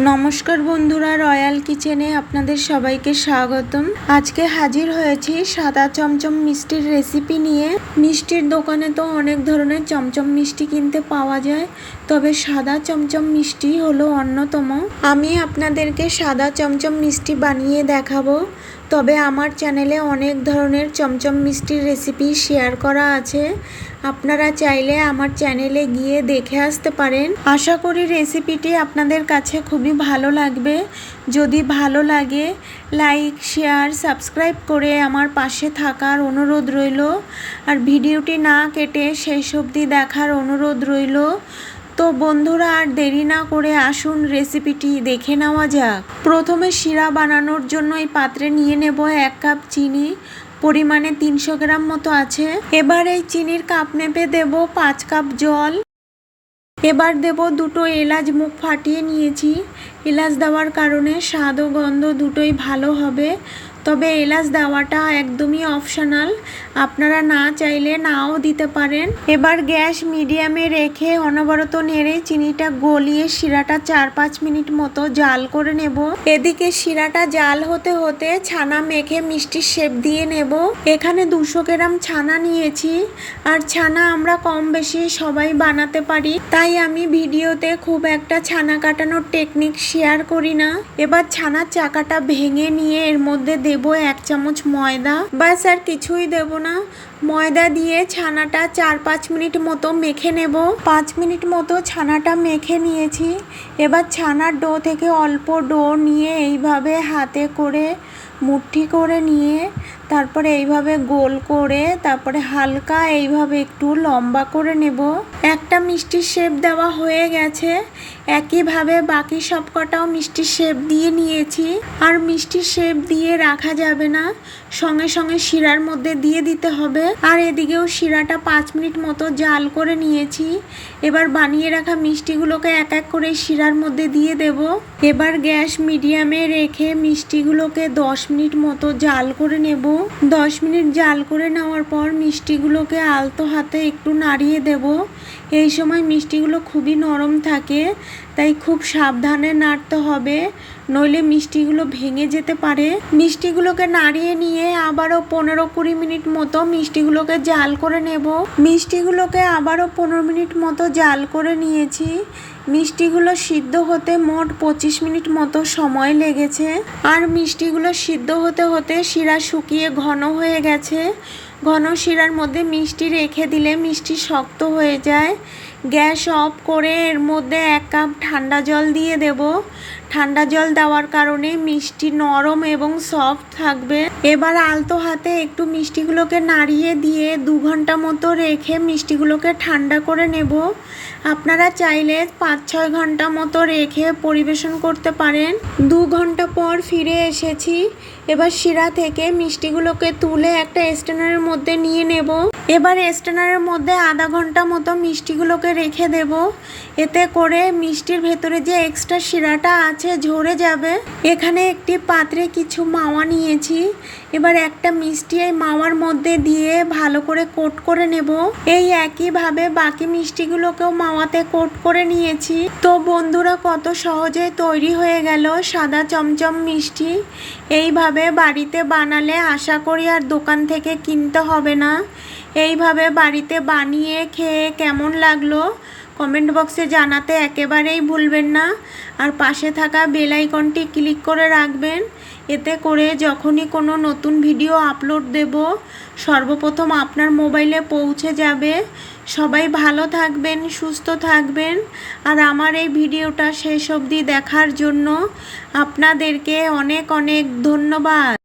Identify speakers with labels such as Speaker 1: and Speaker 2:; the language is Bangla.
Speaker 1: নমস্কার বন্ধুরা, রয়্যাল কিচেনে আপনাদের সবাইকে স্বাগতম। আজকে হাজির হয়েছি সাদা চমচম মিষ্টির রেসিপি নিয়ে। মিষ্টির দোকানে তো অনেক ধরনের চমচম মিষ্টি কিনতে পাওয়া যায়, তবে সাদা চমচম মিষ্টি হলো অন্যতম। আমি আপনাদেরকে সাদা চমচম মিষ্টি বানিয়ে দেখাবো। তবে আমার চ্যানেলে অনেক ধরনের চমচম মিষ্টির রেসিপি শেয়ার করা আছে, আপনারা চাইলে আমার চ্যানেলে গিয়ে দেখে আসতে পারেন। আশা করি রেসিপিটি আপনাদের কাছে খুবই ভালো লাগবে। যদি ভালো লাগে লাইক, শেয়ার, সাবস্ক্রাইব করে আমার পাশে থাকার অনুরোধ রইল। আর ভিডিওটি না কেটে শেষ অবধি দেখার অনুরোধ রইল। তো বন্ধুরা, আর দেরি না করে আসুন রেসিপিটি দেখে নেওয়া যাক। প্রথমে শিরা বানানোর জন্য এই পাত্রে নিয়ে নেব 1 কাপ চিনি, পরিমাণে 300 গ্রাম মতো আছে। এবার এই চিনির কাপ মেপে দেব 5 কাপ জল। এবার দেব 2টো এলাচ, মুখ ফাটিয়ে নিয়েছি। এলাচ দেওয়ার কারণে স্বাদ ও গন্ধ দুটোই ভালো হবে, তবে এলাচ দেওয়াটা একদমই অপশনাল, আপনারা না চাইলে নাও দিতে পারেন। এবার গ্যাস মিডিয়ামে রেখে অনবরত নেড়ে চিনিটা গলিয়ে শিরাটা 4-5 মিনিট মতো জাল করে নেব। এদিকে শিরাটা জাল হতে হতে ছানা মেখে মিষ্টির শেপ দিয়ে নেব। এখানে 200 গ্রাম ছানা নিয়েছি, আর ছানা আমরা কম বেশি সবাই বানাতে পারি, তাই আমি ভিডিওতে খুব একটা ছানা কাটানোর টেকনিক শেয়ার করি না। এবার ছানার চাকাটা ভেঙে নিয়ে এর মধ্যে দেব 1 চামচ ময়দা। বাস, আর কিছুই দেব না। ময়দা দিয়ে ছানাটা 4-5 মিনিট মতো মেখে নেব। 5 মিনিট মতো ছানাটা মেখে নিয়েছি। এবার ছানার ডো থেকে অল্প ডো নিয়ে এইভাবে হাতে করে মুঠি করে নিয়ে তারপরে এইভাবে গোল করে তারপরে হালকা এইভাবে একটু লম্বা করে নেব। একটা মিষ্টির শেপ দেওয়া হয়ে গেছে। একইভাবে বাকি সবকটাও মিষ্টির শেপ দিয়ে নিয়েছি। আর মিষ্টির শেপ দিয়ে রাখা যাবে না, সঙ্গে সঙ্গে শিরার মধ্যে দিয়ে দিতে হবে। আর এদিকেও শিরাটা 5 মিনিট মতো জাল করে নিয়েছি। এবার বানিয়ে রাখা মিষ্টিগুলোকে এক এক করে শিরার মধ্যে দিয়ে দেব। এবার গ্যাস মিডিয়ামে রেখে মিষ্টিগুলোকে 10 মিনিট মতো জাল করে নেব। 10 মিনিট জাল করে নেওয়ার পর মিষ্টিগুলোকে আলতো হাতে একটু নাড়িয়ে দেব। এই সময় মিষ্টিগুলো খুবই নরম থাকে, তাই খুব সাবধানে নাড়তে হবে, নইলে মিষ্টিগুলো ভেঙে যেতে পারে। মিষ্টিগুলোকে নাড়িয়ে নিয়ে আবারও 15-20 মিনিট মতো মিষ্টিগুলোকে জাল করে নেব। মিষ্টিগুলোকে আবারও 15 মিনিট মতো জাল করে নিয়েছি। মিষ্টিগুলো সিদ্ধ হতে মোট 25 মিনিট মতো সময় লেগেছে। আর মিষ্টিগুলো সিদ্ধ হতে হতে শিরা শুকিয়ে ঘন হয়ে গেছে। ঘন শিরার মধ্যে মিষ্টি রেখে দিলে মিষ্টি শক্ত হয়ে যায়। গ্যাস অফ করে এর মধ্যে 1 কাপ ঠান্ডা জল দিয়ে দেব। ঠান্ডা জল দেওয়ার কারণে মিষ্টি নরম এবং সফট থাকবে। এবার আলতো হাতে একটু মিষ্টিগুলোকে নাড়িয়ে দিয়ে 2 ঘন্টা মতো রেখে মিষ্টিগুলোকে ঠান্ডা করে নেব। আপনারা চাইলে 5-6 ঘন্টা মতো রেখে পরিবেশন করতে পারেন। 2 ঘন্টা পর ফিরে এসেছি। এবার শিরা থেকে মিষ্টিগুলোকে তুলে একটা স্ট্যানারের মধ্যে নিয়ে নেব। এবার স্ট্যানারের মধ্যে আধা ঘন্টা মতো মিষ্টিগুলোকে রেখে দেব। এতে করে মিষ্টির ভেতরে যে এক্সট্রা শিরাটা আছে ঝরে যাবে। এখানে একটি পাত্রে কিছু মাওয়া নিয়েছি। এবার একটা মিষ্টি এই মাওয়ার মধ্যে দিয়ে ভালো করে কোট করে নেব। এই একইভাবে বাকি মিষ্টিগুলোকেও মাওয়াতে কোট করে নিয়েছি। তো বন্ধুরা, কত সহজে তৈরি হয়ে গেল সাদা চমচম মিষ্টি। এইভাবে বাড়িতে বানালে আশা করি আর দোকান থেকে কিনতে হবে না। এইভাবে বাড়িতে বানিয়ে খেয়ে কেমন লাগলো কমেন্ট বক্সে জানাতে একেবারেই ভুলবেন না। আর পাশে থাকা বেল আইকনটি ক্লিক করে রাখবেন, এতে করে যখনই কোনো নতুন ভিডিও আপলোড দেব সর্বপ্রথম আপনার মোবাইলে পৌঁছে যাবে। সবাই ভালো থাকবেন, সুস্থ থাকবেন। আর আমার এই ভিডিওটা শেষ অবধি দেখার জন্য আপনাদেরকে অনেক অনেক ধন্যবাদ।